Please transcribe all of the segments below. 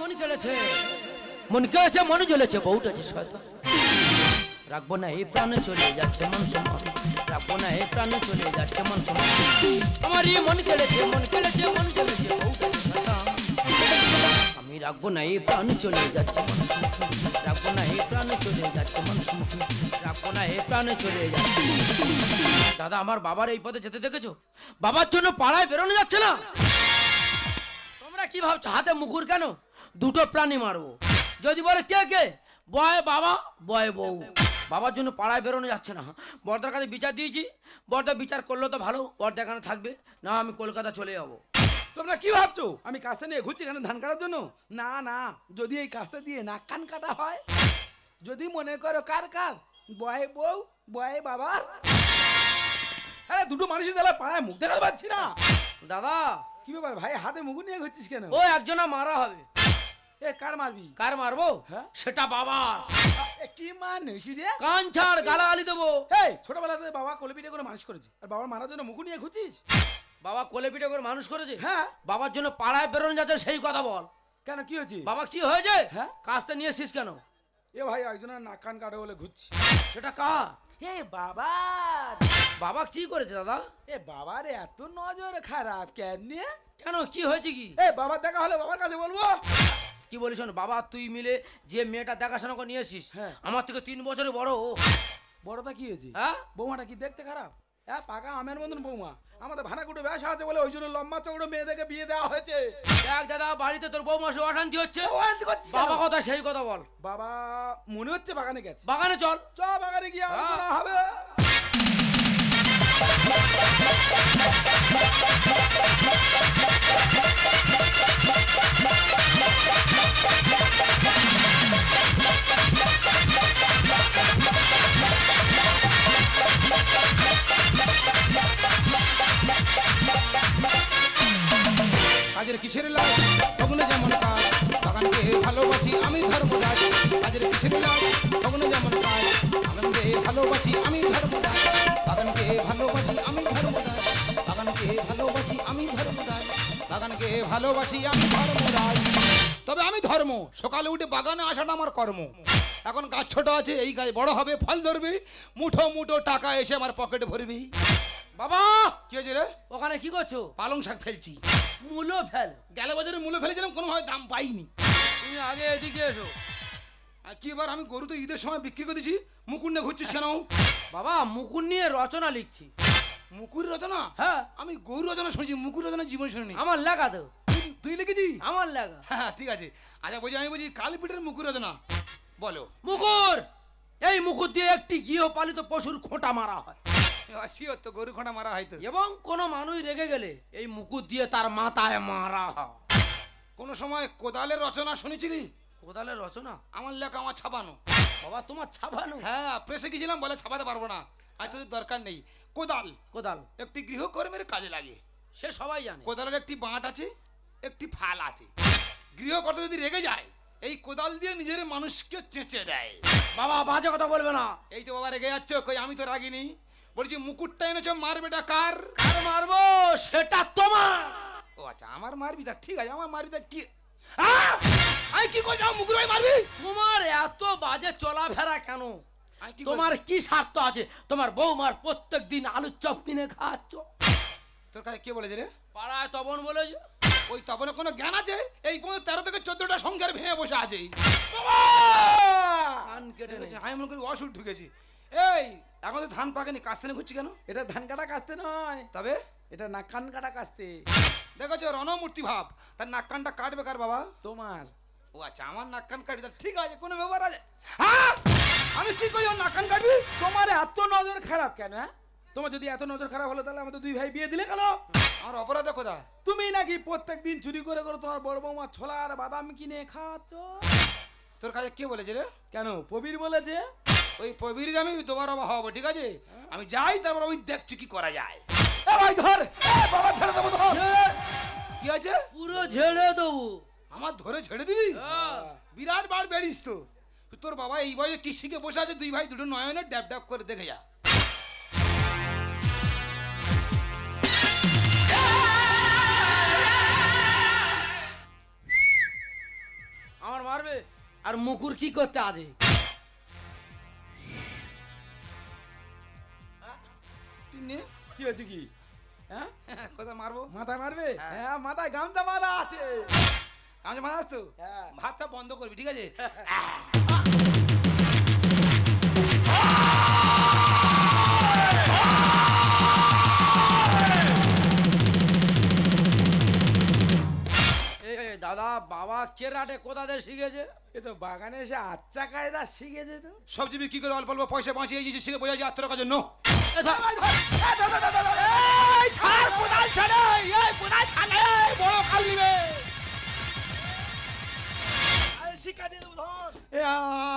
মন কেলেছে মন জ্বলেছে বউটা যে শয়তান রাখবো না এই প্রাণে চলে যাচ্ছে মন সমান রাখবো না এই প্রাণে চলে যাচ্ছে মন সমান আমারই মন কেলেছে মন জ্বলেছে বউটা যে শয়তান আমি রাখবো না এই প্রাণে চলে যাচ্ছে মন সমান রাখবো না এই প্রাণে চলে যাচ্ছে মন সমান রাখবো না এই প্রাণে চলে যাচ্ছে দাদা আমার বাবার এই পথে যেতে দেখেছো বাবার জন্য পাড়ায় বেরোনো যাচ্ছে না তোমরা কি ভাবছো হাতে মুকুর কেন দুটো প্রাণী মারবো যদি বলে কে বয় বাবা বয় বউ বাবার জন্য পাড়ায় বেরোনো যাচ্ছে না বর্দার কাছে বিচার দিয়েছি বর্দা বিচার করলো তো ভালো বর্দা এখানে থাকবে না আমি কলকাতা চলে যাবো তোমরা কি ভাবছো আমি কাস্তে নিয়ে ঘুরছি এখানে ধান কাটার জন্য না না যদি এই কাস্তে দিয়ে নাক কান কাটা হয় যদি মনে করো কার বয় বউ বয় বাবার আরে দুটো মানুষের দ্বারা পাড়ায় মুখ দেখাতে পাচ্ছি না দাদা কি ব্যাপার ভাই হাতে মুখ নিয়ে ঘুরছিস কেন ও একজনা মারা হবে এ কার মারবি কার মারবো হ্যাঁ সেটা বাবা কি মানুষ রে কান ছাড় গালাগালি দেবো এই ছোটবেলাতে বাবা কোলে পিঠে করে মানুষ করেছে আর বাবার মারার জন্য মুখ নিয়ে ঘুরছিস বাবা কোলে পিঠে করে মানুষ করেছে হ্যাঁ বাবার জন্য পাড়ায় বেরোনো যাচ্ছে সেই কথা বল কেন কি হয়েছে বাবা কি হয়েছে হ্যাঁ কাস্তে নিয়ে এসিস কেন এ ভাই একজনের নাক কান কাটে বলে ঘুরছি সেটা কা এ বাবা বাবা কি করেছে দাদা এ বাবার এত নজর খারাপ কেন কি হয়েছে কি এ বাবার দেখা হলে বাবার কাছে বলবো কি বলিস বাবা তুই মিলে যে মেয়েটা দেখাশোনা করে নিয়ে এসিস হ্যাঁ আমার থেকে 3 বছরের বড় বড়টা কি হয়েছে হ্যাঁ বৌমাটা কি দেখতে খারাপ হ্যাঁ পাকা আমের মতন বৌমা আমাদের ভাড়াকুটে ব্যবসা আছে বলে ওই জন্য লম্বা চৌড়ো মেয়েদেরকে বিয়ে দেওয়া হয়েছে দেখ দাদা বাড়িতে তোর বৌমা সে অশান্তি হচ্ছে বাবা বাবা কথা সেই কথা বল বাবা মনে হচ্ছে বাগানে গেছে বাগানে চল চ বাগানে গিয়ে আলোচনা হবে কাজের কিসের লাজ তখন যেমন কাজ বাগানকে ভালোবাসি আমি ধর্মরাজ কাজের কিসের লাজ তখন যেমন কাজ বাগানকে ভালোবাসি আমি ধর্মরাজ বাগানকে ভালোবাসি আমি ধর্মরাজ বাগানকে ভালোবাসি আমি ধর্মরাজ বাগানকে ভালোবাসি আমি ধর্মরাজ তবে আমি ধর্ম সকালে উঠে বাগানে আসাটা আমার কর্ম এখন গাছ ছোট আছে এই গাছ বড় হবে ফল ধরবে মুঠো মুঠো টাকা এসে আমার পকেটে ভরবি বাবা কি হয়েছে রে ওখানে কি করছো পালং শাক ফেলছি মূলো ফেল গেল বাজারে মূল্য ফেলেছিলাম কোনোভাবে দাম পাইনি তুমি আগে এদিকে এসো আর কি এবার আমি গরু তো ঈদের সময় বিক্রি করে দিচ্ছি মুকুর নিয়ে ঘুরছিস কেন বাবা মুকুর নিয়ে রচনা লিখছি মুকুর রচনা হ্যাঁ আমি গরু রচনা শুনছি মুকুর রচনা জীবন শুনিনি আমার লেখা তো তুই লিখেছিস আমার লেখা হ্যাঁ ঠিক আছে আচ্ছা বলছি আমি বলছি কালীপিঠের মুকুর রচনা বলো মুকুর এই মুকুর দিয়ে একটি গৃহপালিত পশুর খোঁটা মারা হয় শিওর তো গরু খোঁটা মারা হয়তো এবং কোনো মানুষ রেগে গেলে এই মুকুর দিয়ে তার মাথায় মারা হয় কোনো সময় কোদালের রচনা শুনেছিলি কোদালের রচনা আমার লেখা আমার ছাপানো বাবা তোমার ছাপানো হ্যাঁ প্রেসে গেছিলাম বলে ছাপাতে পারবো না আর তোদের দরকার নেই কোদাল কোদাল একটি গৃহকর্মের কাজে লাগে সে সবাই জানে কোদালের একটি বাঁট আছে একটি ফাল আছে গৃহকর্তা যদি রেগে যায় এই কোদাল দিয়ে নিজের মানুষকে চেঁচে দেয় বাবা বাজে কথা বলবে না এই তো বাবা রেগে যাচ্ছ কই আমি তো রাগিনি বলছি মুকুটটা এনেছো মারবেটা কার আর মারবো সেটা তোমার ও আচ্ছা আমার মারবি তা ঠিক আছে আমার মারবি তা কি আমি কি করছি আমার মুকুর ভাই মারবি তোমার এত বাজে চলাফেরা কেন আমি কি তোমার কি স্বার্থ আছে তোমার বৌমার প্রত্যেকদিন আলুর চপ কিনে খাচ্ছ তোর কাছে কে বলেছে রে পাড়ায় তপন বলেছে ওই তপনের কোনো জ্ঞান আছে এই পর্যন্ত 13 থেকে 14টা সংখ্যার ভেঙে বসে আছে কান কেটে নেই। আমি মনে করি অসুখ ঢুকেছি এই এখন তো ধান পাকেনি কাস্তে ঘুরছি কেন এটা ধান কাটা কাস্তে নয় তবে এটা নাক কান কাটা কাস্তে দেখেছো রণমূর্তি ভাব তার নাক কানটা কাটবে কার বাবা তোমার ও আচ্ছা আমার নাক কান কাটি তা ঠিক আছে কোনো ব্যাপার আছে আমি কি করি আমার নাক কান কাটবি তোমার এত নজর খারাপ কেন হ্যাঁ তোমার যদি এত নজর খারাপ হলো তাহলে আমাদের দুই ভাই বিয়ে দিলে কেন আমার অপরাধটা কোথায় তুমি নাকি প্রত্যেক দিন চুরি করে করে তোমার বড় বৌমা ছোলা আর বাদাম কিনে খাচ্ছ তোর কাছে কে বলেছে রে কেন প্রবীর বলেছে ওই প্রবীর আমি তোমার হবো ঠিক আছে আমি যাই তারপর আমি দেখছি কি করা যায় ভাই ধর বাবা ধরে দেবো ধর কি আছে পুরো ঝেড়ে দেবো আমার ধরে ছেড়ে দিবি বিরাট বার বেড়িস তো তোর বাবা এই বয়সে কি শিখে বসে আছে দুই ভাই দুটো নয়নে ড্যাব ড্যাব করে দেখে যা আর মুকুর কি করতে আজে? কি হয়েছে কি? হ্যাঁ কোথায় মারবো? মাথায় মারবে? হ্যাঁ। হ্যাঁ মাথায় গামছা বাঁধা আছে। আমি মারা আসতো হ্যাঁ। ভাতটা বন্ধ করবি, ঠিক আছে? দাদা বাবা কেরাটে কোথাতে শিখেছে? এ তো বাগানে এসে আচ্ছা কায়দা শিখেছে তো। সবজি বিক্রি করে অল্প অল্প পয়সা বাঁচিয়ে দিয়েছি, শিখে বোঝা যায় আত্মরক্ষার জন্য। এ ধর। এই ছাড় কোদাল ছাড়ে, এই কোদাল ছাড়ে, বড় কাল দিবে। আরে শিক্ষা দিয়ে দেবো ধর। এ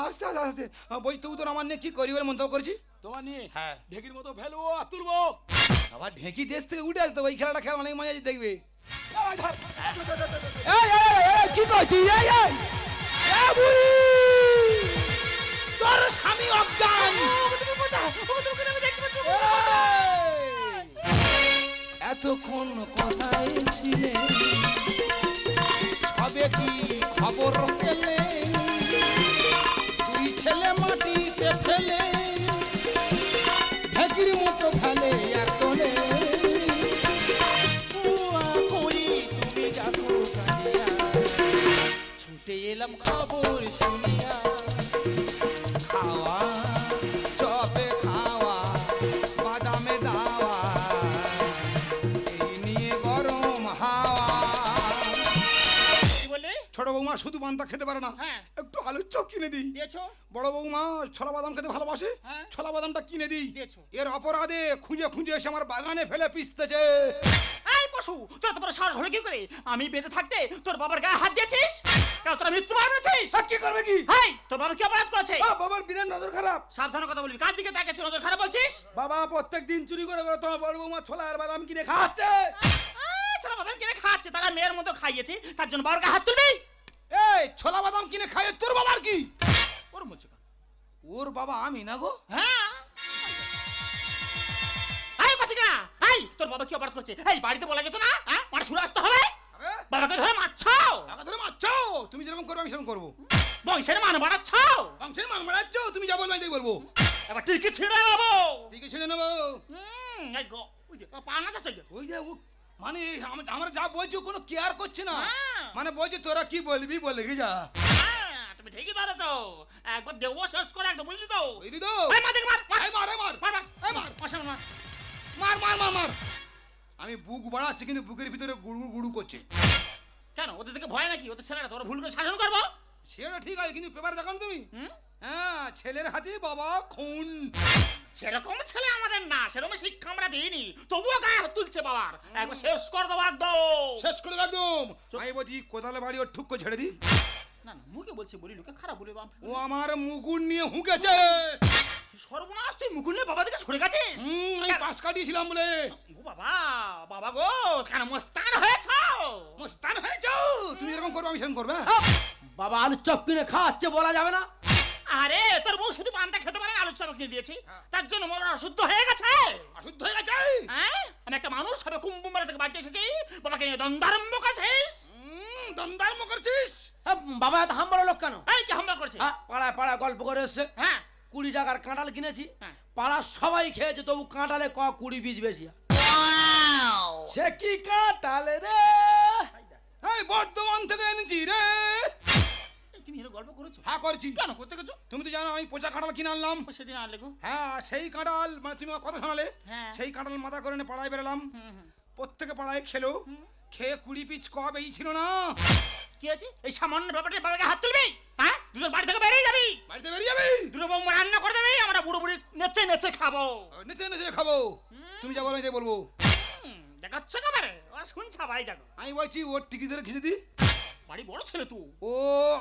আস্তে আস্তে আস্তে বই তবু তোর আমার নিয়ে কি করি বলে মন্তব্য করছি? তোমার নিয়ে হ্যাঁ। ঢেকির মতো ফেলবো আর তুলবো। আবার ঢেঁকি দেশ থেকে উঠে আসতো, ওই খেলাটা খেলা অনেক মজা আছে, দেখবে। কি করছিস? তোর স্বামী অজ্ঞান। এতক্ষণ কোথায় ছিলে, হবে কি খবর পেলে? দুই ছেলে মাটিতে ফেলে ঢেকির মতো ফেলে আর তোলে। ছুটে এলাম খবর শুনিয়া, খাওয়া চপে খাওয়া বাদামে দাওয়া, এই নিয়ে গরম হাওয়া। কি বলে? ছোট বৌমা শুধু পান্তা খেতে পারে না, হ্যাঁ। একটু আলুর চপ কিনে দিই। দিয়েছো? বড় বৌমা ছোলা বাদাম খেতে ভালোবাসে, হ্যাঁ। ছোলা বাদামটা কিনে দিই। দিয়েছো? এর অপরাধে খুঁজে খুঁজে এসে আমার বাগানে ফেলে পিসতেছে। এই পশু, তোর তো বড় সাহস হলো কি করে আমি বেঁচে থাকতে তোর বাবার গায়ে হাত দিয়েছিস? কেন তোরা মৃত্যু মারছিস? কি করবে কি? হেই, তোর বাবা কি অপরাধ করেছে? বাবার বিরাট নজর খারাপ। সাবধানে কথা বলবি, কার দিকে তাকাচ্ছিস নজর খারাপ বলছিস? বাবা প্রত্যেক দিন চুরি করে করে তোমার বড় বৌমা ছোলা আর বাদাম কিনে খাচ্ছে। সারা বাদাম কিনে খাচ্ছে, তারা মেয়ের মতো খাইয়েছে, তার জন্য বাবার গায়ে হাত তুলবি? এই ছোলা বাদাম কিনে খায় তোর বাবার কি? ওর মুছে কেন? ওর বাবা আমি না গো। হ্যাঁ। এই কথা না, এই তোর বাবা কি অপরাধ করেছে? এই বাড়িতে বলা যেত না? হ্যাঁ, মানে শুনে আসতে হবে। আরে বাবাকে ধরে মারছো, টাকা ধরে মারছো, তুমি যেরকম করবে আমি সেরকম করবো। বংশের মান বাড়াচ্ছ। ফাংশন মান মারাচ্ছ, তুমি যা বলবে আমি তাই বলবো। এবার ঠিকই ছিঁড়ে নেবো। ঠিক আছে নেবো। এই গো, ওই যে পানা চাষ হয়ে ওই যে ও মানে আমরা যা বলছি ও কোনো কেয়ার করছে না, হ্যাঁ। মানে বলছে তোরা কি বলবি বলে কি যা। তুমি ঠিকই ধরেছো, একবার দেবো শেষ করে একদম, বুঝলি তো? বুঝলি তো? এই মার দেখে মার, মার, এই মার এই মার মার, মার, এই মার মার, মার, মার মার মার মার। আমি বুক বাড়াচ্ছি কিন্তু বুকের ভিতরে গুড়ু গুড়ু করছে। কেন ওদের থেকে ভয় নাকি? ওদের ছেলেরা তোরা ভুল করে শাসন করবো? সেটা ঠিক আছে কিন্তু পেপার দেখানো তুমি। হুম? হ্যাঁ ছেলের হাতে বাবা খুন। সেরকম ছেলে আমাদের না, সেরকম শিক্ষা আমরা দিইনি, তবুও গায়ে হাত তুলছে বাবার। একবার শেষ করে দেবো একদম। শেষ করে দাও একদম। আমি বলছি কোদালে বাড়ি ওর ঠুক করে ছেড়ে দি। না না, মুখে বলছি, বলি লোকে খারাপ বলে। ও আমার মুকুর নিয়ে হুকেছে। সর্বনাশ, তুই মুকুল নিয়ে বাবা দিকে সরে গেছিস? আমি পাশ কাটিয়েছিলাম বলে। ও বাবা, বাবা গো, কেন মস্তান হয়েছ? মস্তান হয়েছ, তুমি এরকম করবে আমি সেরকম করবে। বাবা আলুর চপ কিনে খাওয়াচ্ছে বলা যাবে না? আরে তোর বউ শুধু পান্তা খেতে পারে, আলুর চপ কিনে দিয়েছি, তার জন্য মন অশুদ্ধ হয়ে গেছে। অশুদ্ধ হয়ে গেছে। হ্যাঁ, আমি একটা মানুষ সবে কুম্ভমেলা থেকে বাড়িতে এসেছি, বাবাকে নিয়ে দ্বন্দ্বারম্ভ করছিস? দন্দারম্ভ করছিস। বাবা এত হাম্বড় লোক কেন? এই কি হামলা করছিস? পাড়ায় পাড়ায় গল্প করে এসছে, হ্যাঁ 20 টাকার কাঁঠাল কিনেছি, হ্যাঁ। পাড়ার সবাই খেয়েছে, তবু কাঁঠালে 20 বীজ বেশি। সে কি কাটালে রে? এই বর্ধমান থেকে এনেছি রে। এই তুমি এরকম গল্প করেছো? হ্যাঁ করছি। কেন করতে গেছো? তুমি তো জানো আমি পচা কাঁঠাল কিনে আনলাম। ও সেদিন আনলে গো। হ্যাঁ সেই কাঁঠাল মানে তুমি আমার কথা শোনালে, হ্যাঁ। সেই কাঁঠাল মাথা করে নিয়ে পাড়ায় বেরোলাম। হুম, হুম। প্রত্যেকে পাড়ায় খেলো, খেয়ে 20 পিস কবে ছিল না। কি আছে এই সামান্য ব্যাপারটা বাবাকে হাত তুলবি? হ্যাঁ, দুজন বাড়ি থেকে বেরিয়ে যাবি, বাড়িতে বেরিয়ে যাবি, দুটো বউ রান্না করে দেবি, আমরা বুড়ো বুড়ি নেচে নেচে খাবো। নেচে নেচে খাবো। তুমি যা বলো আমি তাই বলবো। দেখাচ্ছ কেবারে, ও শুনছা ভাই, দেখো আমি বলছি ওর টিকি ধরে খিচে দি। বাড়ি বড় ছেলে তুই। ও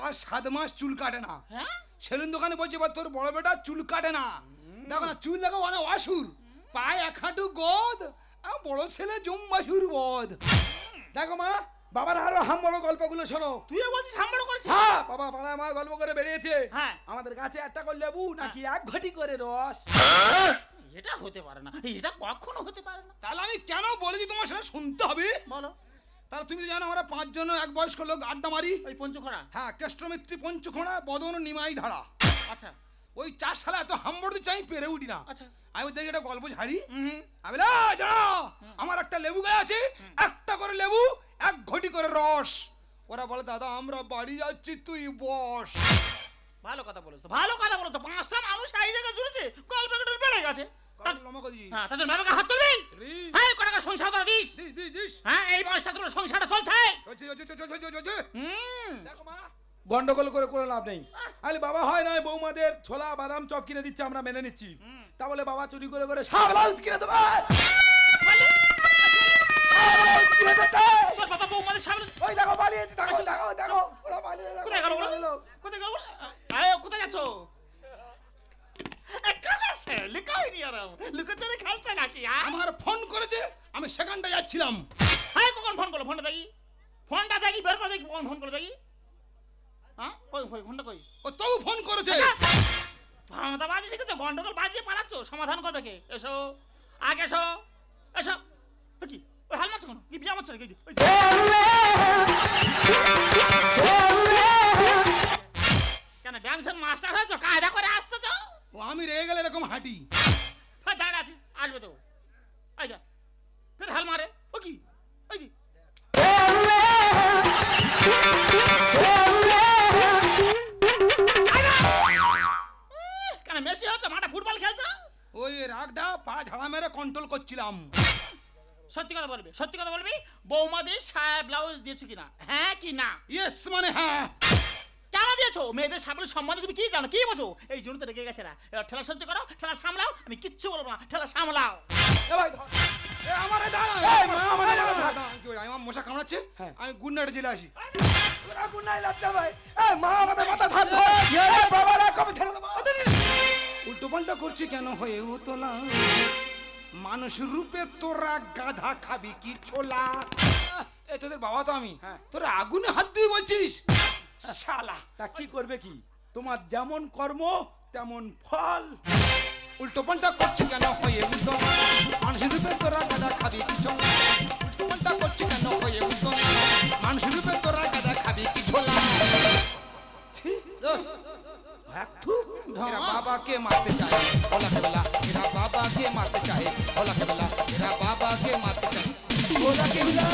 আর 7 মাস চুল কাটে না। হ্যাঁ, সেলুন দোকানে বলছে এবার তোর বড় বেটা চুল কাটে না। দেখো না চুল দেখো অনেক অসুর, পায়ে 1 হাঁটু গোদ, বড় ছেলে জম্বাসুর বদ। দেখো মা, বাবার আরো হাম্বড় গল্পগুলো শোনো। তুইও বলছিস হামলা করেছিস? হ্যাঁ বাবা পাড়ায় মা গল্প করে বেরিয়েছে। হ্যাঁ। আমাদের গাছে একটা করে লেবু নাকি 1 ঘটি করে রস। এটা হতে পারে না, এটা কখনো হতে পারে না। তাহলে আমি কেন বলেছি তোমার সেটা শুনতে হবে। বলো। তাহলে তুমি তো জানো আমরা 5 জন এক বয়স্ক লোক আড্ডা মারি। ওই পঞ্চখড়া। হ্যাঁ, কেষ্টমিত্রী, পঞ্চখোড়া, বদন, নিমাই, ধারা। আচ্ছা ওই 4 সালে এত হাম্বড় দিচ্ছে আমি পেরে উঠি না। আচ্ছা। আমি দেখি একটা গল্প ঝাড়ি। হুম। আমি বলি, "এই দাঁড়া, আমার একটা লেবু গাছ আছে, একটা করে লেবু, 1 ঘটি করে রস।" ওরা বলে, "দাদা আমরা বাড়ি যাচ্ছি, তুই বস।" ভালো কথা বলেছো, ভালো কথা বলেছো। 5টা মানুষ এই জায়গায় জুড়েছে, গল্প কেটে বেড়ে গেছে। হ্যাঁ, তাদের বাবাকে হাত তুলবি। হ্যাঁ, কত টাকা সংসার করে দিস? হ্যাঁ, এই 5টা তোমার সংসারটা চলছে। দেখো মা, গন্ডগোল করে কোনো লাভ নেই। আরে বাবা হয় না বৌমাদের ছোলা বাদাম চপ কিনে দিচ্ছে, আমরা মেনে নিচ্ছি। তা বলে বাবা চুরি করে করে ব্লাউজ কিনে দেবে? তোর বাবা বৌমাদের সামনে ওই দেখো পালিয়েছে, দেখো দেখো দেখো ওরা পালিয়ে গেল। কোথায় গেল ওরা? কোথায় গেল? আয় কোথায় যাচ্ছ? এখানে আছে লুকাইনি আর লুকাচুরি খেলছে নাকি? আমার ফোন করেছে, আমি সেখানটা যাচ্ছিলাম। হ্যাঁ, কখন ফোন করলো? ফোনটা দেখি, ফোনটা দেখি, বের করে দেখি কখন ফোন করে দেখি। হ্যাঁ, কই কই ফোনটা কই? ও তবু ফোন করেছে। ভামতা বাজি শিখেছো, গন্ডগোল বাজিয়ে পালাচ্ছ, সমাধান করবে কে? এসো আগে এসো, এসো। কি ওই হাল মারছো কেন? কি বিয়া মারছো নাকি? কেন ড্যান্সের মাস্টার হয়েছো, কায়দা করে আসতেছ? ও আমি রেগে গেলে এরকম হাঁটি। হ্যাঁ, দাঁড়া আছে, আসবে তো। এই যা ফের হাল মারে। ও কি ওই কি কেন মেসি হচ্ছে, মাঠে ফুটবল খেলছো? ওই রাগটা পা ঝাড়া মেরে কন্ট্রোল করছিলাম। সত্যি কথা বলবি, সত্যি কথা বলবি। বৌমাদের সায়া ব্লাউজ দিয়েছো কিনা? হ্যাঁ কি না? ইয়েস মানে হ্যাঁ। কেন দিয়েছো? মেয়েদের সামনে সম্বন্ধে তুমি কি জানো, কি বোঝো? এই জন্য তো রেগে গেছে না। এবার ঠেলা সহ্য করো, ঠেলা সামলাও। আমি কিচ্ছু বলবো না, ঠেলা সামলাও। এ আমারে দাঁড়া, এই মা, আমারে দাঁড়া। কি হলো? আমার মশা কামড়াচ্ছে, হ্যাঁ। আমি গুড নাইট জেলে আসি। তোরা গুনাই লাগতে ভাই। এই মা আমাদের মাথা ধার ধর। এই বাবারা কবে ছেড়ে দেবো? উল্টো পাল্টা করছি কেন হয়ে তোলা? মানুষ রূপে তোরা গাধা খাবি কি ছোলা? এ তোদের বাবা তো আমি, হ্যাঁ। তোরা আগুনে হাত দিয়ে বলছিস শালা। তা কি করবে কি? তোমার যেমন কর্ম তেমন ফল। উল্টো পাল্টা করছি কেন হয়ে তোলা? মানুষ রূপে তোরা গাধা খাবি কি ছোলা? উল্টো পাল্টা করছি কেন হয়ে তোলা? মানুষ রূপে তোরা গাধা খাবি কি ছোলা? ছি, এরা বাবাকে মারতে চায় ওলা কেবলা, এরা বাবাকে মারতে চায় ওলা কেবলা, এরা বাবাকে মারতে চায় ওলা কেবলা।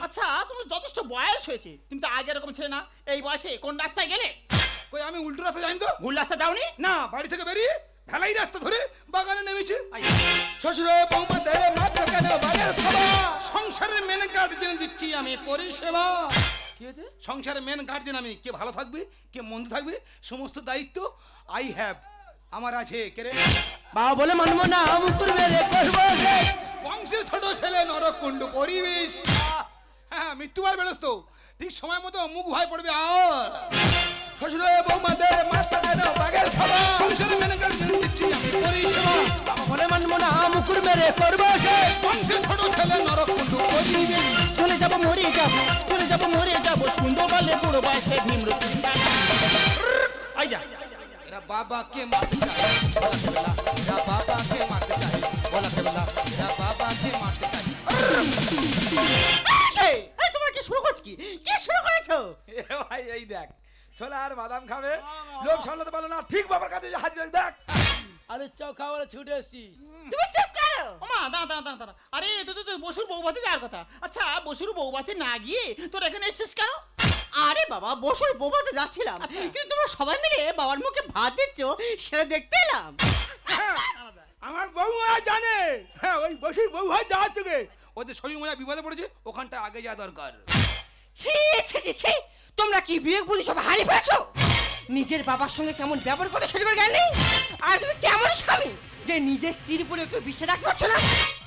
আচ্ছা, তোমার যথেষ্ট বয়স হয়েছে, তুমি তো আগে এরকম ছিল না। এই বয়সে কোন রাস্তায় গেলে? কই আমি উল্টো রাস্তা জানি তো? ভুল রাস্তা যাওনি? না, বাড়ি থেকে বেরিয়ে ঢালাই রাস্তা ধরে বাগানে নেমেছে। শ্বশুর বৌমাদের মাত্র কেন বাড়ির খাবার? সংসারের মেন গার্জেন দিচ্ছি আমি পরিষেবা। কি হয়েছে? সংসারের মেন গার্জেন আমি। কে ভালো থাকবে, কে মন্দ থাকবে, সমস্ত দায়িত্ব আই হ্যাভ, আমার আছে। কে রে? বাবা বলে মানবো না, মুকুর মেরে করবো রে। বংশের ছোট ছেলে নরকুণ্ড পরিবেশ। হ্যাঁ, মৃত্যুবার বেরোস তো ঠিক সময় মতো মুখ ভাই পড়বে। শ্বশুর বৌমাদের মাত্র কেন বাড়ির খাবার? সংসারের মেন গার্জেন দিচ্ছি আমি পরিষেবা। বাবা বলে মানবো না, মুকুর মেরে করবো রে। বংশের ছোট ছেলে নরকুণ্ড পরিবেশ। চলে যাবো, মরে যাবো, চলে যাবো, মরে যাবো, সুন্দর বলে বুড়ো বয়সে ভীমরু। আইজা এরা বাবাকে মারতে চায় ওলা কেবলা, এরা বাবাকে মারতে চায় ওলা কেবলা, এরা বাবাকে মারতে চায়। এই তোমরা কি শুরু করছো? কি শুরু করেছো? এ ভাই এই দেখ, ছোলা আর বাদাম খাবে, লোক সামলাতে পারলো না, ঠিক বাবার কাছে হাজির হয়েছে। দেখ আরে চাও খাওয়ারে ছুটে এসছিস। তুমি চুপ করো। ওমা দাঁড়া। আরে তুই বসুর বউভাতে যাওয়ার কথা। আচ্ছা, বসুর বউভাতে না গিয়ে তোর এখানে এসেছিস কেন? আরে বাবা, বসুর বৌভাতে যাচ্ছিলাম, কিন্তু তোমরা সবাই মিলে বাবার মুখে ভাত দিচ্ছ, সেটা দেখতে এলাম। আমার বউমা জানে, হ্যাঁ ওই বসুর বউমা যাওয়ার থেকে ওদের শরীর মজা বিপদে পড়েছে, ওখানটা আগে যাওয়া দরকার। ছি ছি ছি ছি, তোমরা কি বিবেক বুদ্ধি সব হারিয়ে ফেলেছো? নিজের বাবার সঙ্গে কেমন ব্যবহার করতে সেটা করে জ্ঞান নেই। আর তুমি কেমন স্বামী যে নিজের স্ত্রীর উপরে একটু বিশ্বাস রাখতে পারছো না?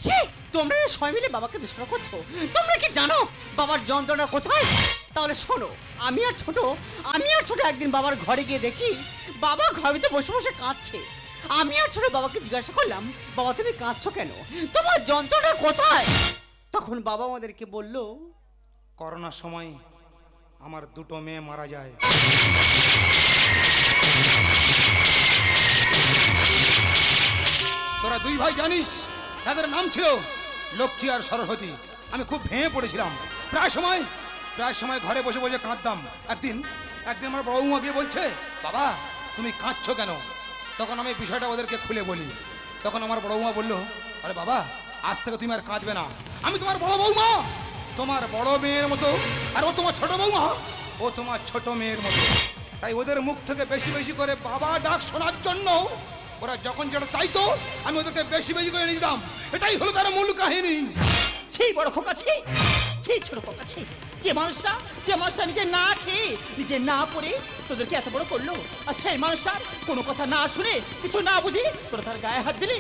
ছি, তোমরা সবাই মিলে বাবাকে দোষারোপ করছো। তোমরা কি জানো বাবার যন্ত্রণা কোথায়? তাহলে শোনো, আমি আর ছোট একদিন বাবার ঘরে গিয়ে দেখি বাবা ঘরেতে বসে বসে কাঁদছে। আমি আর ছোট বাবাকে জিজ্ঞাসা করলাম, বাবা তুমি কাঁদছো কেন, তোমার যন্ত্রণা কোথায়? তখন বাবা আমাদেরকে বলল, করোনার সময় আমার দুটো মেয়ে মারা যায়। তোরা দুই ভাই জানিস তাদের নাম ছিল লক্ষ্মী আর সরস্বতী। আমি খুব ভেঙে পড়েছিলাম। প্রায় সময় ঘরে বসে বসে কাঁদতাম। একদিন আমার বড়বৌমা গিয়ে বলছে, বাবা তুমি কাঁদছো কেন? তখন আমি বিষয়টা ওদেরকে খুলে বলি। তখন আমার বড়বৌমা বলল, আরে বাবা আজ থেকে তুমি আর কাঁদবে না, আমি তোমার বড় বৌমা, তোমার বড় মেয়ের মতো, আর ও তোমার ছোট বৌমা, ও তোমার ছোট মেয়ের মতো। তাই ওদের মুখ থেকে বেশি বেশি করে বাবা ডাক শোনার জন্য ওরা যখন যেটা চাইতো আমি ওদেরকে বেশি বেশি করে নিতাম। এটাই হলো তার মূল কাহিনী। ছি বড় খোকা, ছি ছি ছোট খোকা, ছি। যে মানুষটা নিজে না খেয়ে নিজে না পড়ে তোদেরকে এত বড় করলো, আর সেই মানুষটার কোনো কথা না শুনে কিছু না বুঝে তোরা তার গায়ে হাত দিলি।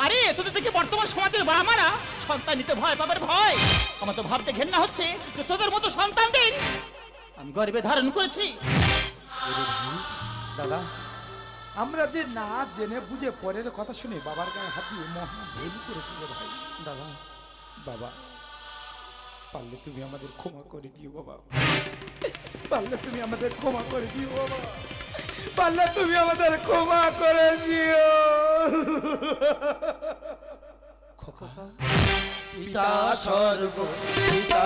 আরে তোদের থেকে বর্তমান সমাজের বাবা মারা সন্তান নিতে ভয় পাবার ভয়। আমার তো ভাবতে ঘেন্না হচ্ছে যে তোদের মতো সন্তানদের আমি গর্বে ধারণ করেছি। দাদা, আমরা যে না জেনে বুঝে পরের কথা শুনে বাবার গায়ে হাত দিয়ে মহা ভুল করেছি রে ভাই। দাদা, বাবা পারলে তুমি আমাদের ক্ষমা করে দিও বাবা, পারলে তুমি আমাদের ক্ষমা করে দিও বাবা, পারলে তুমি আমাদের ক্ষমা করে দিও। পিতা স্বর্গ পিতা